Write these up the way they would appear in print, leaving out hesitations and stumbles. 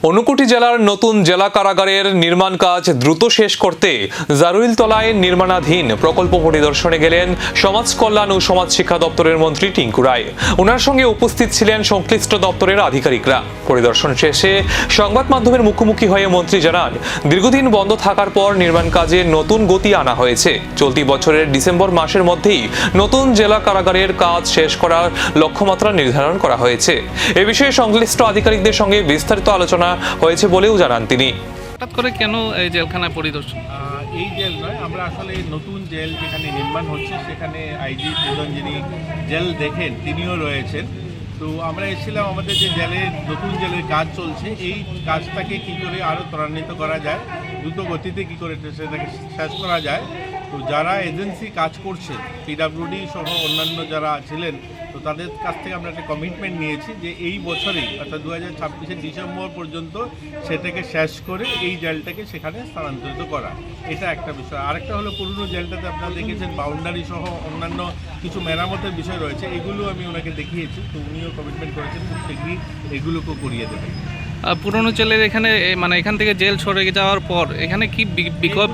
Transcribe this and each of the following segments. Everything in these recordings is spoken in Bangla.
ঊনকোটি জেলার নতুন জেলা কারাগারের নির্মাণ কাজ দ্রুত শেষ করতে জারুইলতলায় নির্মাণাধীন প্রকল্প পরিদর্শনে গেলেন সমাজ কল্যাণ ও সমাজ শিক্ষা দপ্তরের মন্ত্রী টিঙ্কু রায়। ওনার সঙ্গে উপস্থিত ছিলেন সংশ্লিষ্ট দপ্তরের আধিকারিকরা। পরিদর্শন শেষে সংবাদ মাধ্যমের মুখোমুখি হয়ে মন্ত্রী জানান, দীর্ঘদিন বন্ধ থাকার পর নির্মাণ কাজে নতুন গতি আনা হয়েছে। চলতি বছরের ডিসেম্বর মাসের মধ্যেই নতুন জেলা কারাগারের কাজ শেষ করার লক্ষ্যমাত্রা নির্ধারণ করা হয়েছে। এ বিষয়ে সংশ্লিষ্ট আধিকারিকদের সঙ্গে বিস্তারিত আলোচনা হয়েছে বলেও জানান তিনি। হঠাৎ করে কেন এই জেলখানায় পরিদর্শন? এই জেল নয়, আমরা আসলে নতুন জেল যেখানে নির্মাণ হচ্ছে সেখানে আইজি প্রধান যিনি জেল দেখেন তিনিও রয়েছেন। তো আমরা এসেছিলাম আমাদের যে জেলের নতুন জেলের কাজ চলছে, এই কাজটাকে কী করে আরও ত্বরান্বিত করা যায়, দ্রুত গতিতে কী করে সেটাকে শেষ করা যায়। তো যারা এজেন্সি কাজ করছে, পিডাব্লিউডি সহ অন্যান্য যারা ছিলেন, তো তাদের কাছ থেকে আমরা একটা কমিটমেন্ট নিয়েছি যে এই বছরেই অর্থাৎ 2026-এর ডিসেম্বর পর্যন্ত সেটাকে শেষ করে এই জেলটাকে সেখানে স্থানান্তরিত করা। এটা একটা বিষয়। আরেকটা হলো পুরনো জেলটাতে আপনারা দেখেছেন বাউন্ডারি সহ অন্যান্য কিছু মেরামতের বিষয় রয়েছে, এগুলো আমি ওনাকে দেখিয়েছি। তো উনিও কমিটমেন্ট করেছেন খুব শীঘ্রই এগুলোকেও করিয়ে দেবেন। পুরনো জেলের এখানে মানে এখান থেকে জেল সরে যাওয়ার পর এখানে কি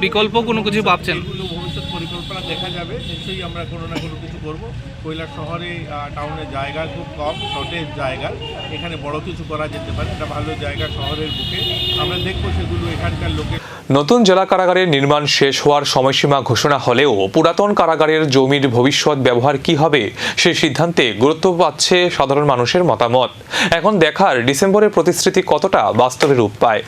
বিকল্প কোনো কিছু ভাবছেন? এগুলো ভবিষ্যৎ পরিকল্পনা দেখা যাবে, নিশ্চয়ই আমরা কোনো না কোনো কিছু করব। কৈলাস শহরে টাউনের জায়গা খুব কম, শর্টেজ জায়গা, এখানে বড় কিছু করা যেতে পারে। একটা ভালো জায়গা শহরের বুকে, আমরা দেখবো সেগুলো এখানকার লোকের। নতুন জেলা কারাগারের নির্মাণ শেষ হওয়ার সময়সীমা ঘোষণা হলেও পুরাতন কারাগারের জমির ভবিষ্যৎ ব্যবহার কি হবে সে সিদ্ধান্তে গুরুত্ব পাচ্ছে সাধারণ মানুষের মতামত। এখন দেখার ডিসেম্বরের প্রতিশ্রুতি কতটা বাস্তবে রূপ পায়।